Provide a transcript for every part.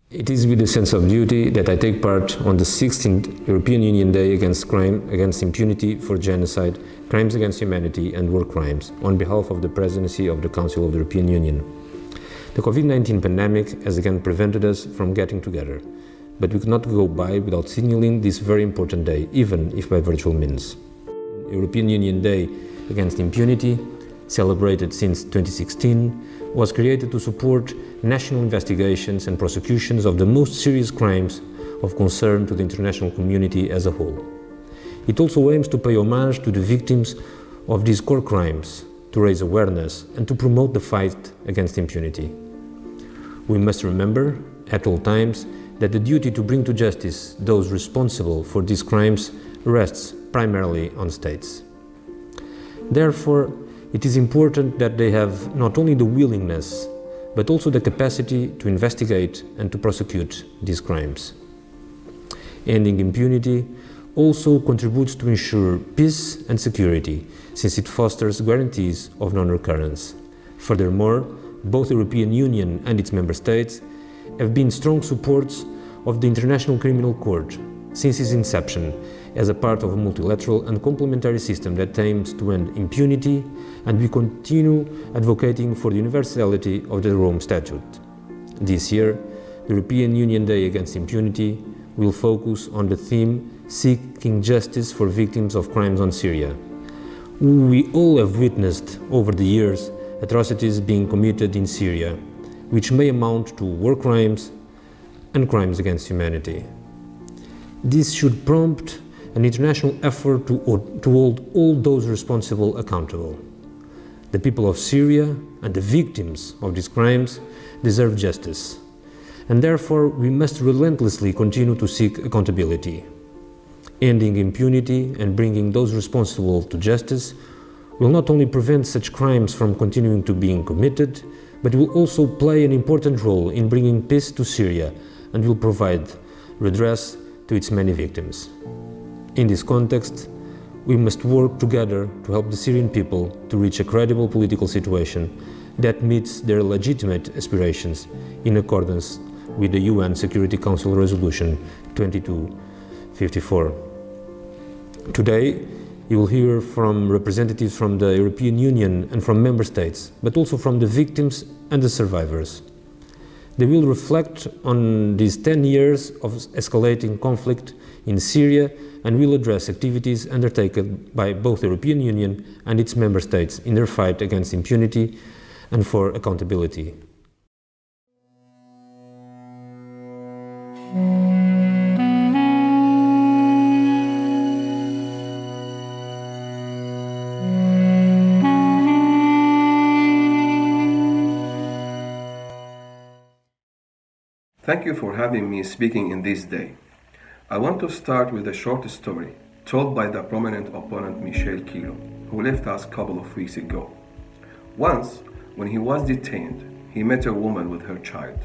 It is with a sense of duty that I take part on the 16th European Union Day against crime, against impunity for genocide, crimes against humanity and war crimes, on behalf of the Presidency of the Council of the European Union. The COVID-19 pandemic has again prevented us from getting together, but we could not go by without signaling this very important day, even if by virtual means. European Union Day against impunity, celebrated since 2016, was created to support national investigations and prosecutions of the most serious crimes of concern to the international community as a whole. It also aims to pay homage to the victims of these core crimes, to raise awareness and to promote the fight against impunity. We must remember, at all times, that the duty to bring to justice those responsible for these crimes rests primarily on states. Therefore, it is important that they have not only the willingness, but also the capacity to investigate and to prosecute these crimes. Ending impunity also contributes to ensure peace and security, since it fosters guarantees of non-recurrence. Furthermore, both the European Union and its member states have been strong supporters of the International Criminal Court since its inception, as a part of a multilateral and complementary system that aims to end impunity, and we continue advocating for the universality of the Rome Statute. This year, the European Union Day Against Impunity will focus on the theme seeking justice for victims of crimes on Syria. We all have witnessed over the years atrocities being committed in Syria, which may amount to war crimes and crimes against humanity. This should prompt an international effort to hold all those responsible accountable. The people of Syria and the victims of these crimes deserve justice, and therefore we must relentlessly continue to seek accountability. Ending impunity and bringing those responsible to justice will not only prevent such crimes from continuing to being committed, but will also play an important role in bringing peace to Syria and will provide redress to its many victims. In this context, we must work together to help the Syrian people to reach a credible political situation that meets their legitimate aspirations in accordance with the UN Security Council Resolution 2254. Today, you will hear from representatives from the European Union and from member states, but also from the victims and the survivors. They will reflect on these 10 years of escalating conflict in Syria and will address activities undertaken by both the European Union and its member states in their fight against impunity and for accountability. Thank you for having me speaking in this day. I want to start with a short story told by the prominent opponent Michel Kilo, who left us a couple of weeks ago. Once, when he was detained, he met a woman with her child,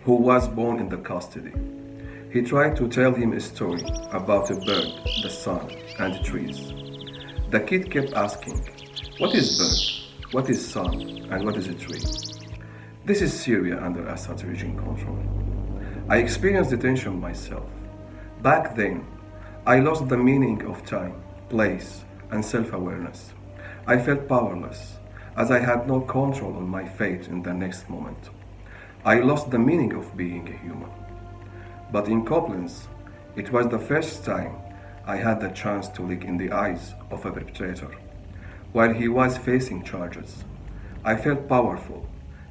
who was born in the custody. He tried to tell him a story about a bird, the sun, and trees. The kid kept asking, "What is bird? What is sun? And what is a tree?" This is Syria under Assad's regime control. I experienced detention myself. Back then, I lost the meaning of time, place, and self-awareness. I felt powerless, as I had no control on my fate in the next moment. I lost the meaning of being a human. But in Koblenz, it was the first time I had the chance to look in the eyes of a perpetrator. While he was facing charges, I felt powerful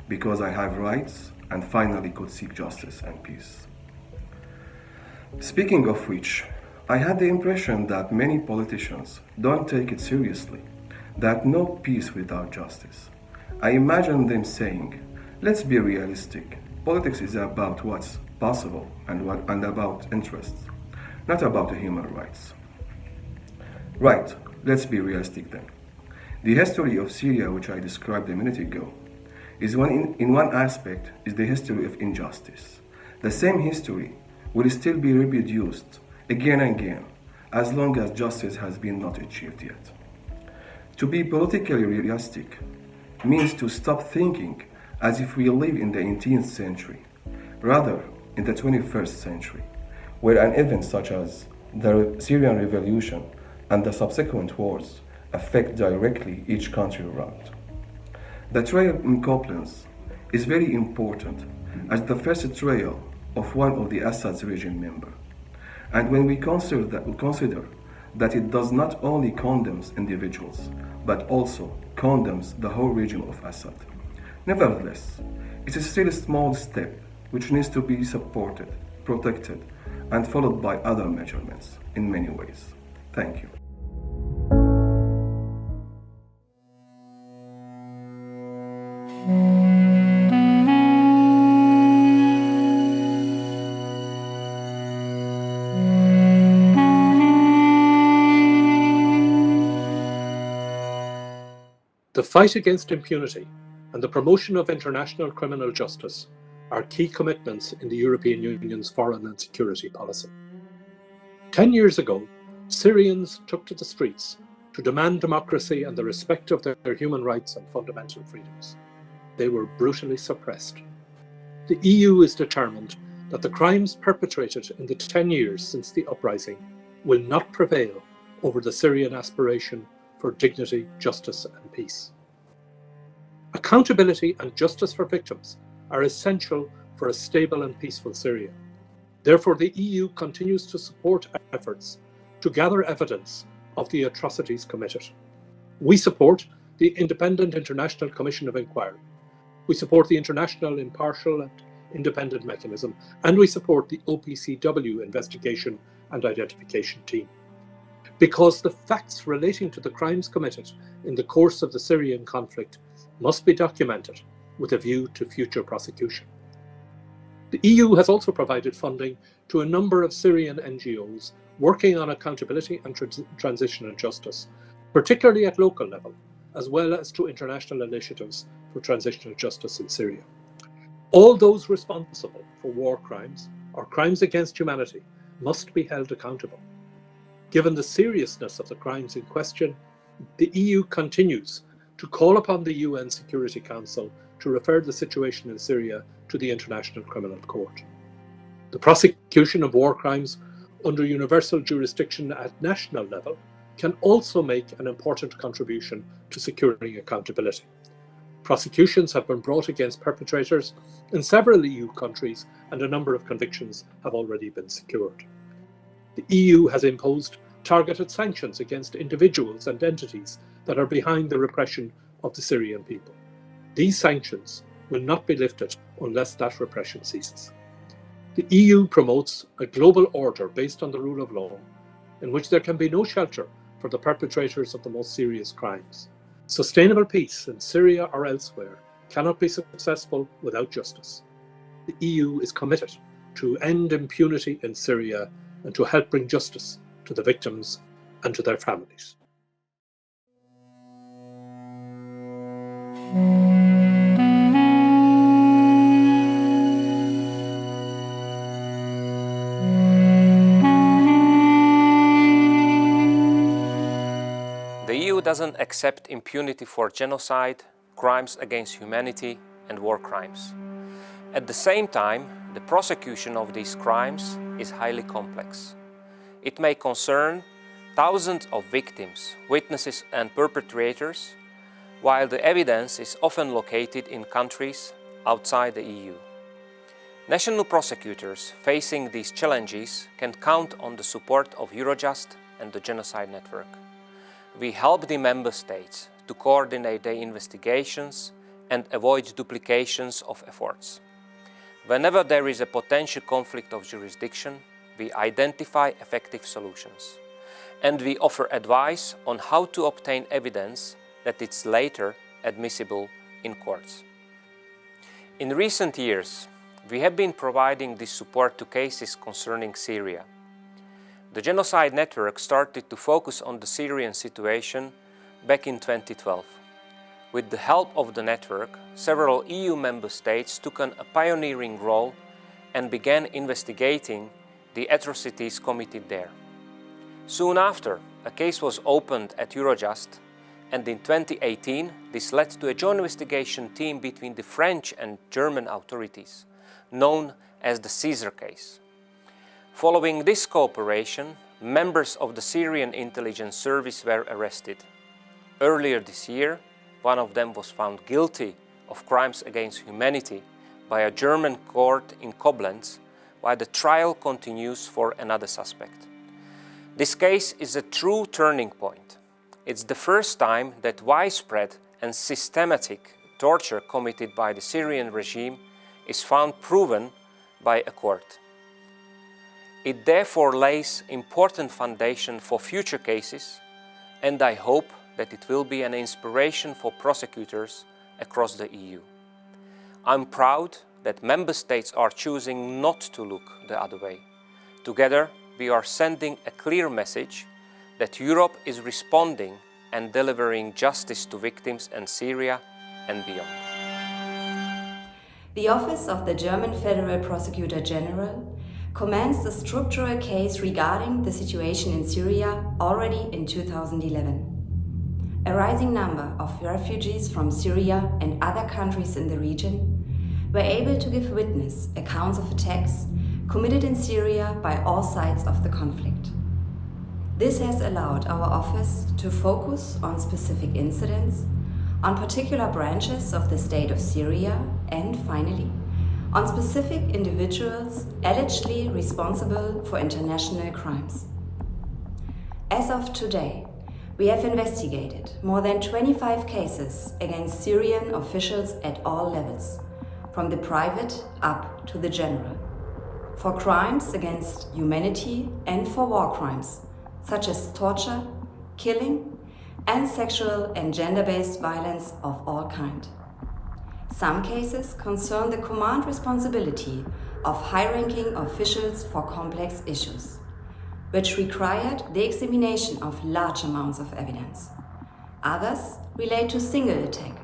because I have rights and finally could seek justice and peace. Speaking of which, I had the impression that many politicians don't take it seriously, that no peace without justice. I imagine them saying, "Let's be realistic. Politics is about what's possible and about interests, not about human rights." Right, let's be realistic then. The history of Syria, which I described a minute ago, is in one aspect is the history of injustice. The same history will still be reproduced again and again as long as justice has been not achieved yet. To be politically realistic means to stop thinking as if we live in the 18th century. Rather, in the 21st century, where an event such as the Syrian revolution and the subsequent wars affect directly each country around. The trial in Koblenz is very important as the first trial of one of the Assad's regime members. And when we consider that it does not only condemns individuals, but also condemns the whole regime of Assad. Nevertheless, it is still a small step which needs to be supported, protected, and followed by other measurements in many ways. Thank you. The fight against impunity and the promotion of international criminal justice are key commitments in the European Union's foreign and security policy. 10 years ago, Syrians took to the streets to demand democracy and the respect of their human rights and fundamental freedoms. They were brutally suppressed. The EU is determined that the crimes perpetrated in the 10 years since the uprising will not prevail over the Syrian aspiration for dignity, justice and peace. Accountability and justice for victims are essential for a stable and peaceful Syria. Therefore, the EU continues to support efforts to gather evidence of the atrocities committed. We support the Independent International Commission of Inquiry. We support the International Impartial and Independent Mechanism, and we support the OPCW investigation and identification team. Because the facts relating to the crimes committed in the course of the Syrian conflict must be documented with a view to future prosecution. The EU has also provided funding to a number of Syrian NGOs working on accountability and transitional justice, particularly at local level, as well as to international initiatives for transitional justice in Syria. All those responsible for war crimes or crimes against humanity must be held accountable. Given the seriousness of the crimes in question, the EU continues to call upon the UN Security Council to refer the situation in Syria to the International Criminal Court. The prosecution of war crimes under universal jurisdiction at national level can also make an important contribution to securing accountability. Prosecutions have been brought against perpetrators in several EU countries, and a number of convictions have already been secured. The EU has imposed targeted sanctions against individuals and entities that are behind the repression of the Syrian people. These sanctions will not be lifted unless that repression ceases. The EU promotes a global order based on the rule of law, in which there can be no shelter for the perpetrators of the most serious crimes. Sustainable peace in Syria or elsewhere cannot be successful without justice. The EU is committed to end impunity in Syria and to help bring justice to the victims and to their families. The EU doesn't accept impunity for genocide, crimes against humanity and war crimes. At the same time, the prosecution of these crimes is highly complex. It may concern thousands of victims, witnesses and perpetrators, while the evidence is often located in countries outside the EU. National prosecutors facing these challenges can count on the support of Eurojust and the Genocide Network. We help the member states to coordinate their investigations and avoid duplications of efforts. Whenever there is a potential conflict of jurisdiction, we identify effective solutions, and we offer advice on how to obtain evidence that is later admissible in courts. In recent years, we have been providing this support to cases concerning Syria. The Genocide Network started to focus on the Syrian situation back in 2012. With the help of the network, several EU member states took a pioneering role and began investigating the atrocities committed there. Soon after, a case was opened at Eurojust, and in 2018 this led to a joint investigation team between the French and German authorities, known as the Caesar case. Following this cooperation, members of the Syrian intelligence service were arrested. Earlier this year, one of them was found guilty of crimes against humanity by a German court in Koblenz, while the trial continues for another suspect. This case is a true turning point. It's the first time that widespread and systematic torture committed by the Syrian regime is found proven by a court. It therefore lays important foundation for future cases, and I hope that it will be an inspiration for prosecutors across the EU. I'm proud that member states are choosing not to look the other way. Together, we are sending a clear message that Europe is responding and delivering justice to victims in Syria and beyond. The Office of the German Federal Prosecutor General commenced a structural case regarding the situation in Syria already in 2011. A rising number of refugees from Syria and other countries in the region were able to give witness accounts of attacks committed in Syria by all sides of the conflict. This has allowed our office to focus on specific incidents, on particular branches of the state of Syria, and finally, on specific individuals allegedly responsible for international crimes. As of today, we have investigated more than 25 cases against Syrian officials at all levels, from the private up to the general, for crimes against humanity and for war crimes, such as torture, killing, and sexual and gender-based violence of all kinds. Some cases concern the command responsibility of high-ranking officials for complex issues, which required the examination of large amounts of evidence. Others relate to single attack,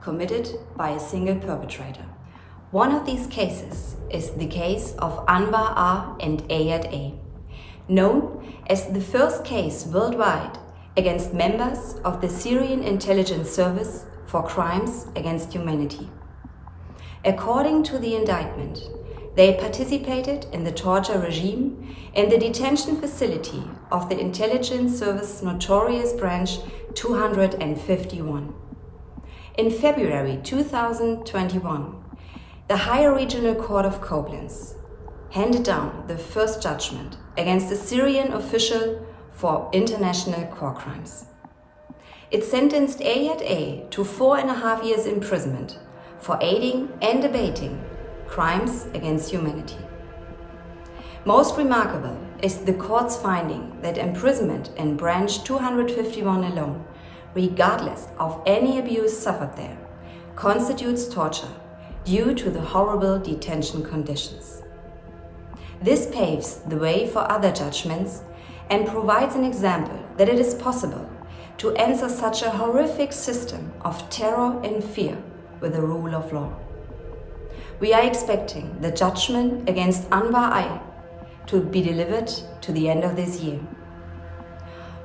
committed by a single perpetrator. One of these cases is the case of Anwar A. and Ayad A., known as the first case worldwide against members of the Syrian intelligence service for crimes against humanity. According to the indictment, they participated in the torture regime in the detention facility of the intelligence service notorious branch 251. In February 2021, the Higher Regional Court of Koblenz handed down the first judgment against a Syrian official for international war crimes. It sentenced Ayad A. to 4.5 years imprisonment for aiding and abetting crimes against humanity. Most remarkable is the court's finding that imprisonment in branch 251 alone, regardless of any abuse suffered there, constitutes torture due to the horrible detention conditions. This paves the way for other judgments and provides an example that it is possible to answer such a horrific system of terror and fear with the rule of law. We are expecting the judgment against Anwar A. to be delivered to the end of this year.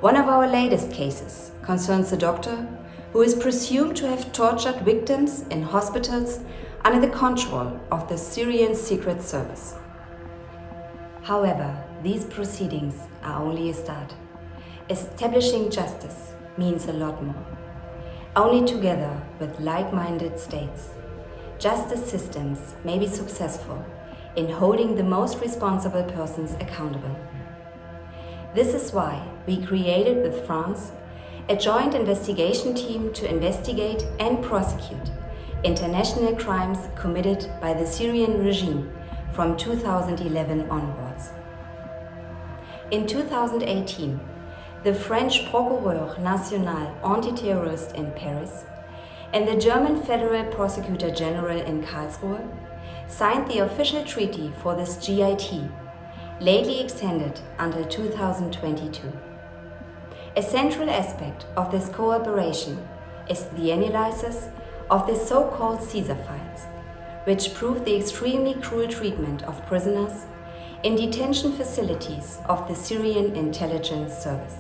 One of our latest cases concerns a doctor who is presumed to have tortured victims in hospitals under the control of the Syrian Secret Service. However, these proceedings are only a start. Establishing justice means a lot more. Only together with like-minded states, justice systems may be successful in holding the most responsible persons accountable. This is why we created with France a joint investigation team to investigate and prosecute international crimes committed by the Syrian regime from 2011 onwards. In 2018, the French Procureur National Antiterrorist in Paris and the German Federal Prosecutor General in Karlsruhe signed the official treaty for this GIT, lately extended until 2022. A central aspect of this cooperation is the analysis of the so-called Caesar files, which prove the extremely cruel treatment of prisoners in detention facilities of the Syrian intelligence service.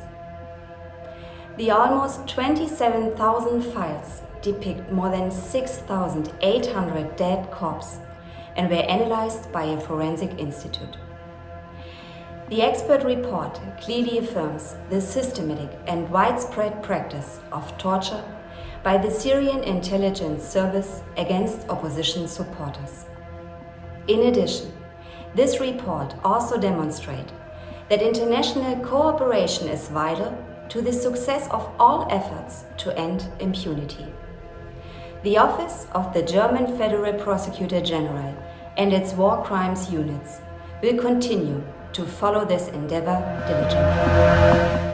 The almost 27,000 files depict more than 6,800 dead corpses and were analyzed by a forensic institute. The expert report clearly affirms the systematic and widespread practice of torture by the Syrian intelligence service against opposition supporters. In addition, this report also demonstrates that international cooperation is vital to the success of all efforts to end impunity. The Office of the German Federal Prosecutor General and its war crimes units will continue to follow this endeavor diligently.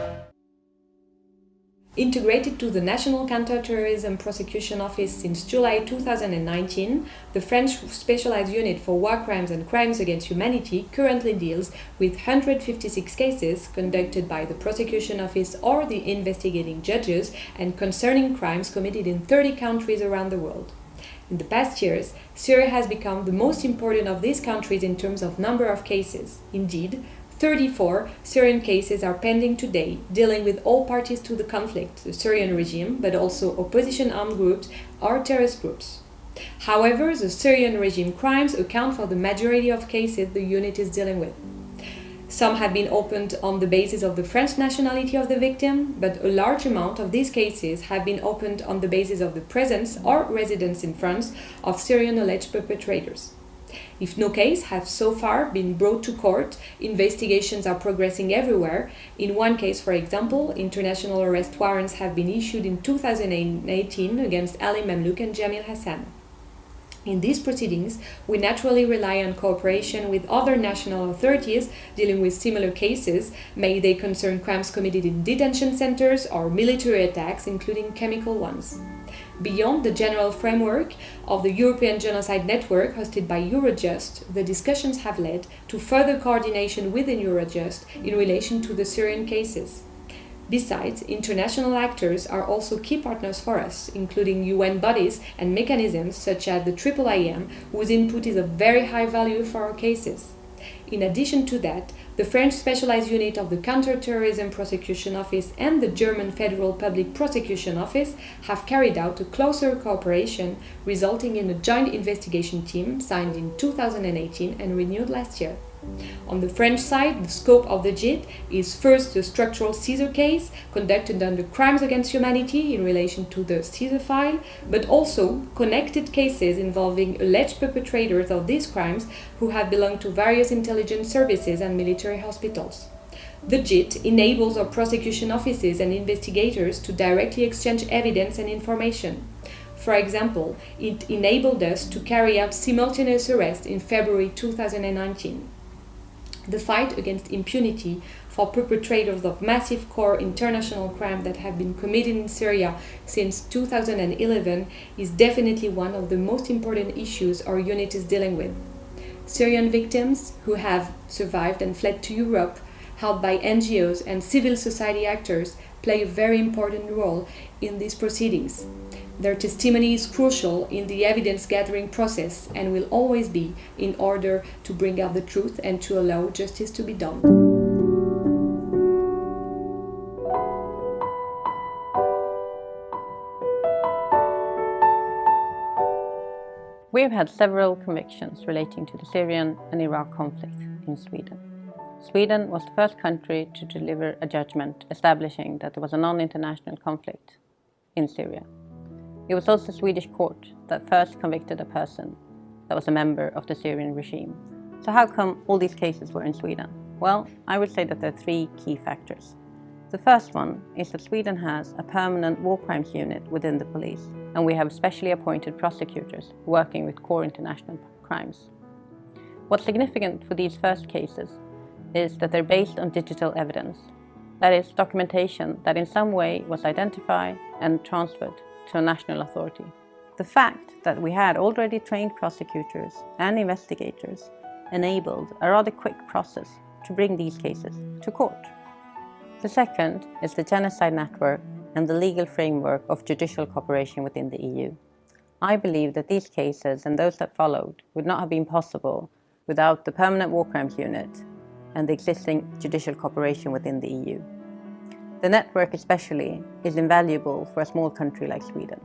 Integrated to the National Counter-Terrorism Prosecution Office since July 2019, the French Specialized Unit for War Crimes and Crimes Against Humanity currently deals with 156 cases conducted by the Prosecution Office or the investigating judges and concerning crimes committed in 30 countries around the world. In the past years, Syria has become the most important of these countries in terms of number of cases. Indeed, 34 Syrian cases are pending today, dealing with all parties to the conflict, the Syrian regime, but also opposition armed groups or terrorist groups. However, the Syrian regime crimes account for the majority of cases the unit is dealing with. Some have been opened on the basis of the French nationality of the victim, but a large amount of these cases have been opened on the basis of the presence or residence in France of Syrian alleged perpetrators. If no case has so far been brought to court, investigations are progressing everywhere. In one case, for example, international arrest warrants have been issued in 2018 against Ali Mamlouk and Jamil Hassan. In these proceedings, we naturally rely on cooperation with other national authorities dealing with similar cases, may they concern crimes committed in detention centers or military attacks, including chemical ones. Beyond the general framework of the European Genocide Network hosted by Eurojust, the discussions have led to further coordination within Eurojust in relation to the Syrian cases. Besides, international actors are also key partners for us, including UN bodies and mechanisms such as the IIIM, whose input is of very high value for our cases. In addition to that, the French Specialized Unit of the Counter-Terrorism Prosecution Office and the German Federal Public Prosecution Office have carried out a closer cooperation, resulting in a joint investigation team signed in 2018 and renewed last year. On the French side, the scope of the JIT is first the structural seizure case conducted under Crimes Against Humanity in relation to the seizure file, but also connected cases involving alleged perpetrators of these crimes who have belonged to various intelligence services and military hospitals. The JIT enables our prosecution offices and investigators to directly exchange evidence and information. For example, it enabled us to carry out simultaneous arrests in February 2019. The fight against impunity for perpetrators of massive core international crime that have been committed in Syria since 2011 is definitely one of the most important issues our unit is dealing with. Syrian victims who have survived and fled to Europe, helped by NGOs and civil society actors, play a very important role in these proceedings. Their testimony is crucial in the evidence-gathering process and will always be in order to bring out the truth and to allow justice to be done. We have had several convictions relating to the Syrian and Iraq conflict in Sweden. Sweden was the first country to deliver a judgment establishing that there was a non-international conflict in Syria. It was also the Swedish court that first convicted a person that was a member of the Syrian regime. So how come all these cases were in Sweden? Well, I would say that there are three key factors. The first one is that Sweden has a permanent war crimes unit within the police, and we have specially appointed prosecutors working with core international crimes. What's significant for these first cases is that they're based on digital evidence. That is, documentation that in some way was identified and transferred to a national authority. The fact that we had already trained prosecutors and investigators enabled a rather quick process to bring these cases to court. The second is the Genocide Network and the legal framework of judicial cooperation within the EU. I believe that these cases and those that followed would not have been possible without the permanent war crimes unit and the existing judicial cooperation within the EU. The network especially is invaluable for a small country like Sweden.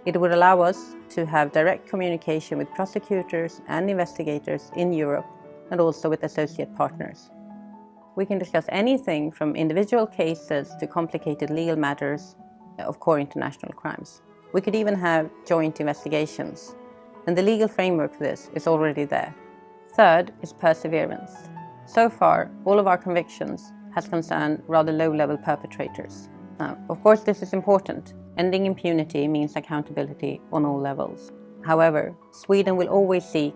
It would allow us to have direct communication with prosecutors and investigators in Europe and also with associate partners. We can discuss anything from individual cases to complicated legal matters of core international crimes. We could even have joint investigations, and the legal framework for this is already there. Third is perseverance. So far, all of our convictions has concerned rather low-level perpetrators. Now, of course, this is important. Ending impunity means accountability on all levels. However, Sweden will always seek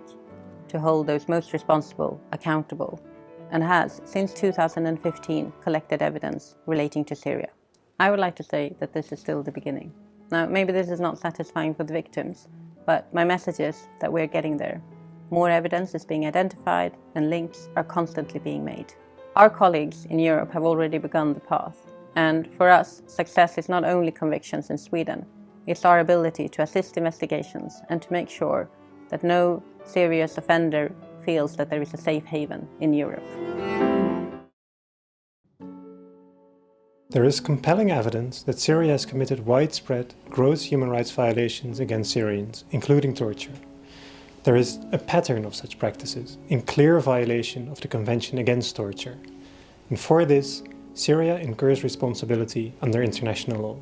to hold those most responsible accountable, and has, since 2015, collected evidence relating to Syria. I would like to say that this is still the beginning. Now, maybe this is not satisfying for the victims, but my message is that we're getting there. More evidence is being identified and links are constantly being made. Our colleagues in Europe have already begun the path, and for us, success is not only convictions in Sweden, it's our ability to assist investigations and to make sure that no serious offender feels that there is a safe haven in Europe. There is compelling evidence that Syria has committed widespread, gross human rights violations against Syrians, including torture. There is a pattern of such practices, in clear violation of the Convention Against Torture. And for this, Syria incurs responsibility under international law.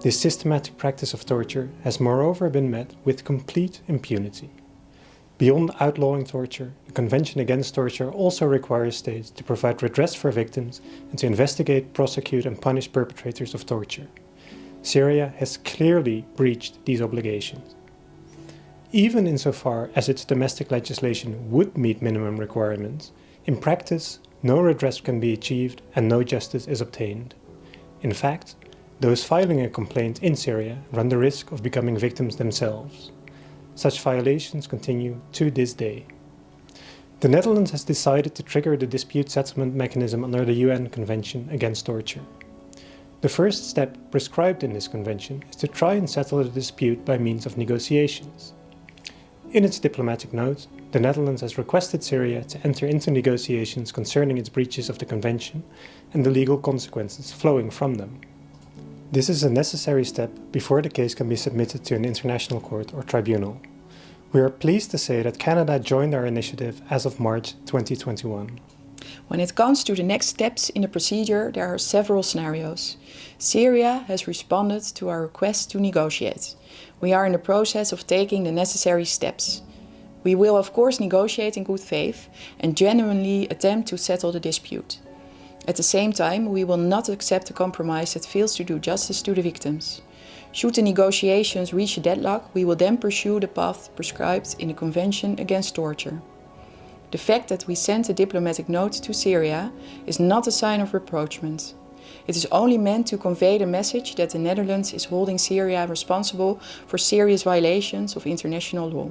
This systematic practice of torture has moreover been met with complete impunity. Beyond outlawing torture, the Convention Against Torture also requires states to provide redress for victims and to investigate, prosecute and punish perpetrators of torture. Syria has clearly breached these obligations. Even insofar as its domestic legislation would meet minimum requirements, in practice, no redress can be achieved and no justice is obtained. In fact, those filing a complaint in Syria run the risk of becoming victims themselves. Such violations continue to this day. The Netherlands has decided to trigger the dispute settlement mechanism under the UN Convention Against Torture. The first step prescribed in this convention is to try and settle the dispute by means of negotiations. In its diplomatic note, the Netherlands has requested Syria to enter into negotiations concerning its breaches of the convention and the legal consequences flowing from them. This is a necessary step before the case can be submitted to an international court or tribunal. We are pleased to say that Canada joined our initiative as of March 2021. When it comes to the next steps in the procedure, there are several scenarios. Syria has responded to our request to negotiate. We are in the process of taking the necessary steps. We will of course negotiate in good faith and genuinely attempt to settle the dispute. At the same time, we will not accept a compromise that fails to do justice to the victims. Should the negotiations reach a deadlock, we will then pursue the path prescribed in the Convention Against Torture. The fact that we sent a diplomatic note to Syria is not a sign of reproachment. It is only meant to convey the message that the Netherlands is holding Syria responsible for serious violations of international law.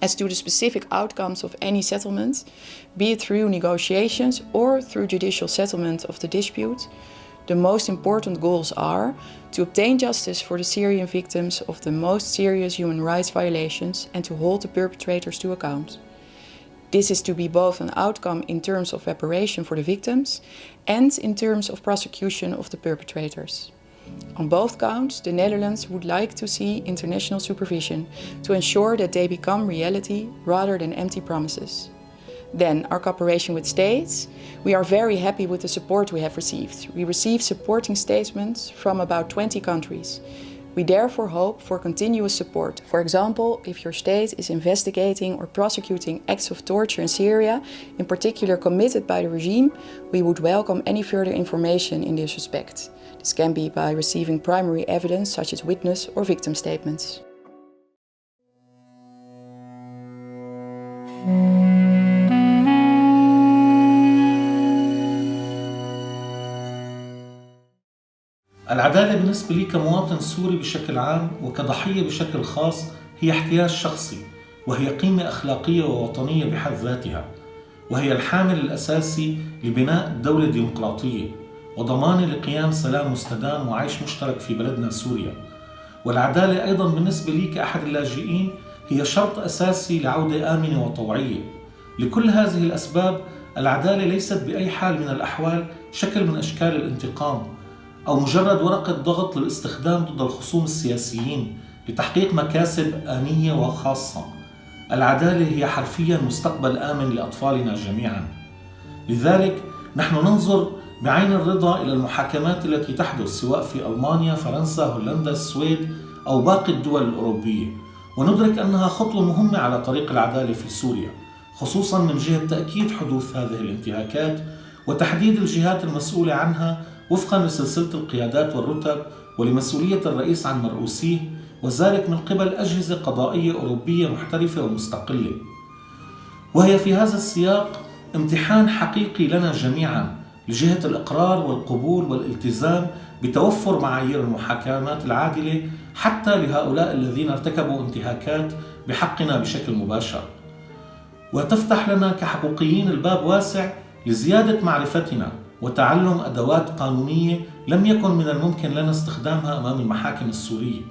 As to the specific outcomes of any settlement, be it through negotiations or through judicial settlement of the dispute, the most important goals are to obtain justice for the Syrian victims of the most serious human rights violations and to hold the perpetrators to account. This is to be both an outcome in terms of reparation for the victims and in terms of prosecution of the perpetrators. On both counts, the Netherlands would like to see international supervision to ensure that they become reality rather than empty promises. Then, our cooperation with states. We are very happy with the support we have received. We received supporting statements from about 20 countries. We therefore hope for continuous support. For example, if your state is investigating or prosecuting acts of torture in Syria, in particular committed by the regime, we would welcome any further information in this respect. This can be by receiving primary evidence such as witness or victim statements. العدالة بالنسبة لي كمواطن سوري بشكل عام وكضحية بشكل خاص هي احتياج شخصي، وهي قيمة أخلاقية ووطنية بحد ذاتها، وهي الحامل الأساسي لبناء الدولة الديمقراطية وضمان لقيام سلام مستدام وعيش مشترك في بلدنا سوريا. والعدالة أيضا بالنسبة لي كأحد اللاجئين هي شرط أساسي لعودة آمنة وطوعية. لكل هذه الأسباب العدالة ليست بأي حال من الأحوال شكل من أشكال الانتقام. أو مجرد ورقة ضغط للاستخدام ضد الخصوم السياسيين لتحقيق مكاسب آنية وخاصة. العدالة هي حرفياً مستقبل آمن لأطفالنا جميعاً. لذلك نحن ننظر بعين الرضا إلى المحاكمات التي تحدث سواء في ألمانيا، فرنسا، هولندا، السويد أو باقي الدول الأوروبية، وندرك أنها خطوة مهمة على طريق العدالة في سوريا، خصوصاً من جهة تأكيد حدوث هذه الانتهاكات وتحديد الجهات المسؤولة عنها وفقاً لسلسلة القيادات والرتب ولمسؤولية الرئيس عن مرؤوسيه، وذلك من قبل أجهزة قضائية أوروبية محترفة ومستقلة. وهي في هذا السياق امتحان حقيقي لنا جميعاً لجهة الإقرار والقبول والالتزام بتوفر معايير المحاكمات العادلة حتى لهؤلاء الذين ارتكبوا انتهاكات بحقنا بشكل مباشر. وتفتح لنا كحقوقيين الباب واسع لزيادة معرفتنا وتعلم أدوات قانونية لم يكن من الممكن لنا استخدامها أمام المحاكم السورية.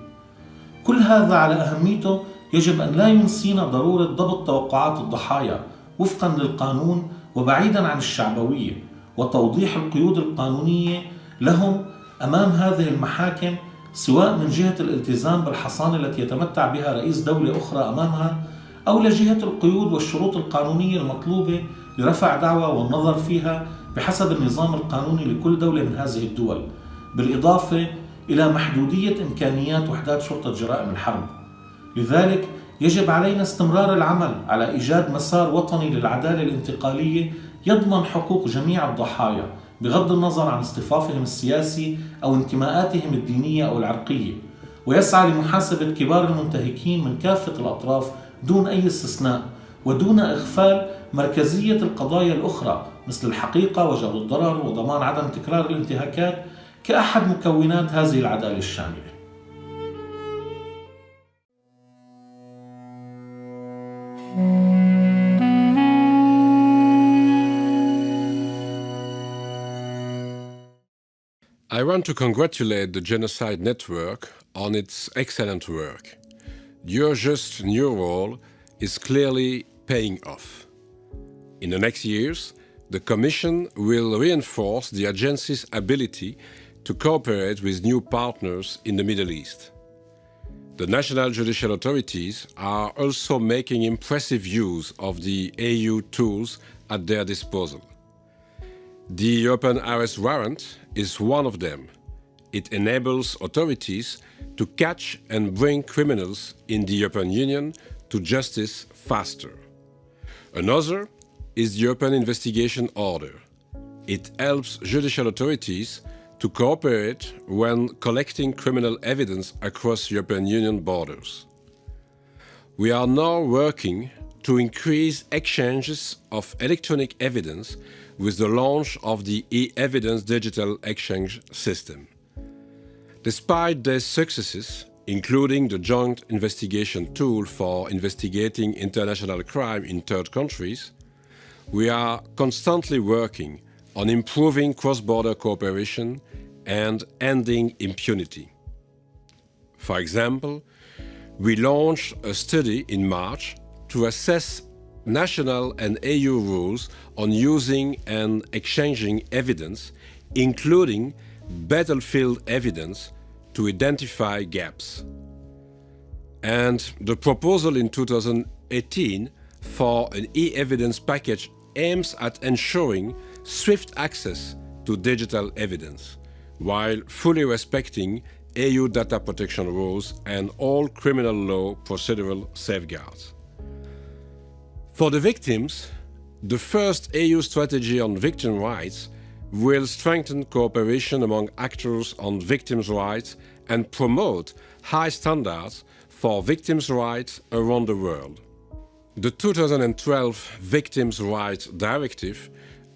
كل هذا على أهميته يجب أن لا ينسينا ضرورة ضبط توقعات الضحايا وفقاً للقانون وبعيداً عن الشعبوية، وتوضيح القيود القانونية لهم أمام هذه المحاكم، سواء من جهة الالتزام بالحصانة التي يتمتع بها رئيس دولة أخرى أمامها، أو لجهة القيود والشروط القانونية المطلوبة لرفع دعوى والنظر فيها بحسب النظام القانوني لكل دولة من هذه الدول، بالإضافة إلى محدودية إمكانيات وحدات شرطة جرائم الحرب. لذلك يجب علينا استمرار العمل على إيجاد مسار وطني للعدالة الانتقالية يضمن حقوق جميع الضحايا بغض النظر عن اصطفافهم السياسي أو انتماءاتهم الدينية أو العرقية، ويسعى لمحاسبة كبار المنتهكين من كافة الأطراف دون أي استثناء، ودون إغفال مركزية القضايا الأخرى مثل الحقيقة وجبر الضرر وضمان عدم تكرار الانتهاكات كأحد مكونات هذه العدالة الشاملة. I want to congratulate the Genocide Network on its excellent work. Eurojust's new role is clearly paying off. In the next years, the Commission will reinforce the agency's ability to cooperate with new partners in the Middle East. The national judicial authorities are also making impressive use of the EU tools at their disposal. The European Arrest Warrant is one of them. It enables authorities to catch and bring criminals in the European Union to justice faster. Another is the European Investigation Order. It helps judicial authorities to cooperate when collecting criminal evidence across European Union borders. We are now working to increase exchanges of electronic evidence with the launch of the e-evidence digital exchange system. Despite these successes, including the joint investigation tool for investigating international crime in third countries, we are constantly working on improving cross-border cooperation and ending impunity. For example, we launched a study in March to assess national and EU rules on using and exchanging evidence, including battlefield evidence, to identify gaps. And the proposal in 2018 for an e-evidence package aims at ensuring swift access to digital evidence, while fully respecting EU data protection rules and all criminal law procedural safeguards. For the victims, the first EU strategy on victim rights will strengthen cooperation among actors on victims' rights and promote high standards for victims' rights around the world. The 2012 Victims' Rights Directive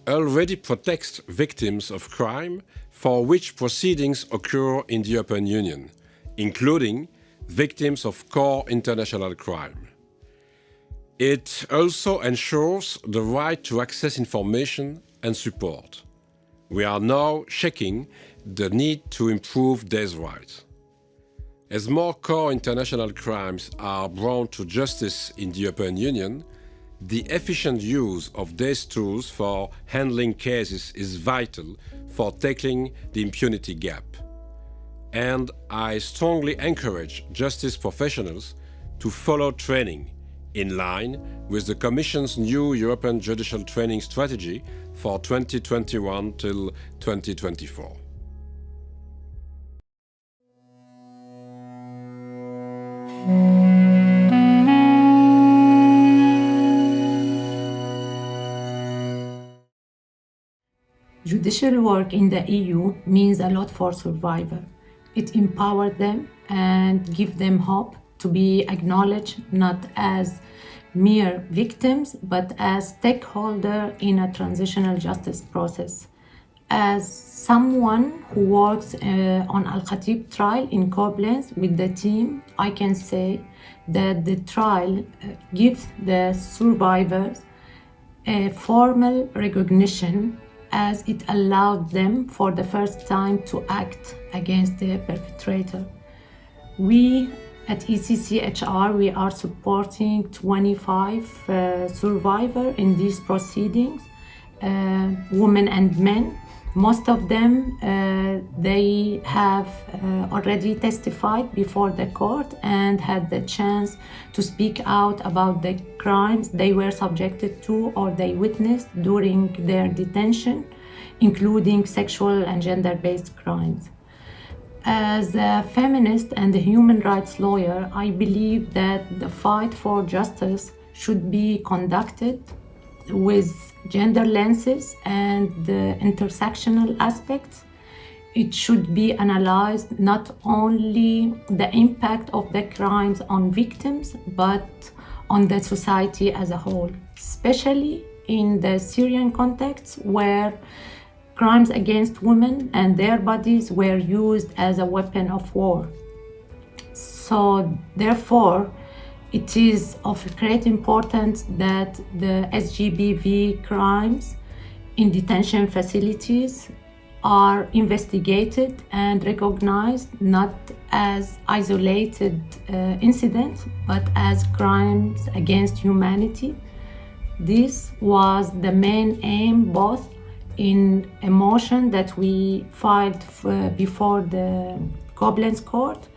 already protects victims of crime for which proceedings occur in the European Union, including victims of core international crime. It also ensures the right to access information and support. We are now checking the need to improve these rights. As more core international crimes are brought to justice in the European Union, The efficient use of these tools for handling cases is vital for tackling the impunity gap. And I strongly encourage justice professionals to follow training in line with the Commission's new European Judicial Training Strategy for 2021 till 2024. Judicial work in the EU means a lot for survivors. It empowers them and gives them hope to be acknowledged not as mere victims, but as stakeholders in a transitional justice process. As someone who works on Al-Khatib trial in Koblenz with the team, I can say that the trial gives the survivors a formal recognition as it allowed them for the first time to act against the perpetrator. We at ECCHR, we are supporting 25 survivors in these proceedings, women and men. Most of them, they have already testified before the court and had the chance to speak out about the crimes they were subjected to or they witnessed during their detention, including sexual and gender-based crimes. As a feminist and a human rights lawyer, I believe that the fight for justice should be conducted with gender lenses and the intersectional aspects. It should be analyzed not only the impact of the crimes on victims, but on the society as a whole, especially in the Syrian context where crimes against women and their bodies were used as a weapon of war. So therefore, it is of great importance that the SGBV crimes in detention facilities are investigated and recognized not as isolated incidents, but as crimes against humanity. This was the main aim, both in a motion that we filed before the Koblenz court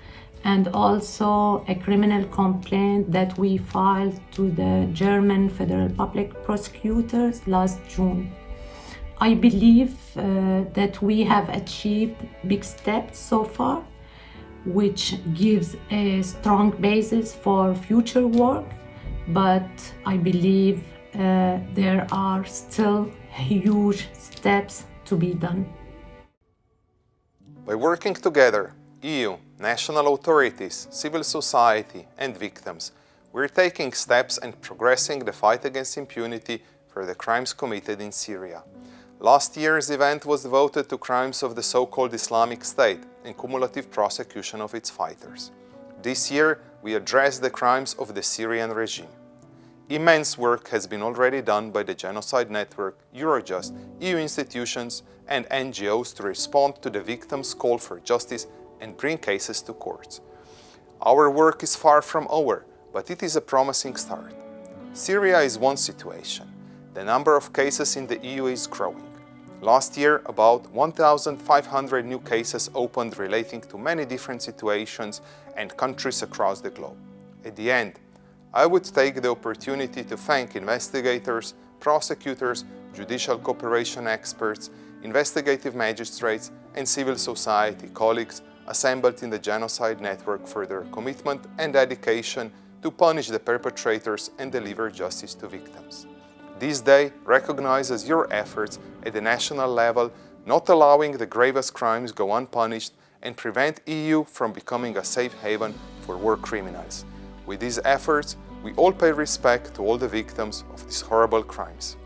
and also a criminal complaint that we filed to the German Federal Public Prosecutors last June. I believe that we have achieved big steps so far, which gives a strong basis for future work, but I believe there are still huge steps to be done. By working together, EU, national authorities, civil society and victims, we're taking steps and progressing the fight against impunity for the crimes committed in Syria. Last year's event was devoted to crimes of the so-called Islamic State and cumulative prosecution of its fighters. This year, we address the crimes of the Syrian regime. Immense work has been already done by the Genocide Network, Eurojust, EU institutions and NGOs to respond to the victims' call for justice and bring cases to courts. Our work is far from over, but it is a promising start. Syria is one situation. The number of cases in the EU is growing. Last year, about 1,500 new cases opened relating to many different situations and countries across the globe. At the end, I would take the opportunity to thank investigators, prosecutors, judicial cooperation experts, investigative magistrates, and civil society colleagues assembled in the Genocide Network for their commitment and dedication to punish the perpetrators and deliver justice to victims. This day recognizes your efforts at the national level, not allowing the gravest crimes go unpunished and prevent EU from becoming a safe haven for war criminals. With these efforts, we all pay respect to all the victims of these horrible crimes.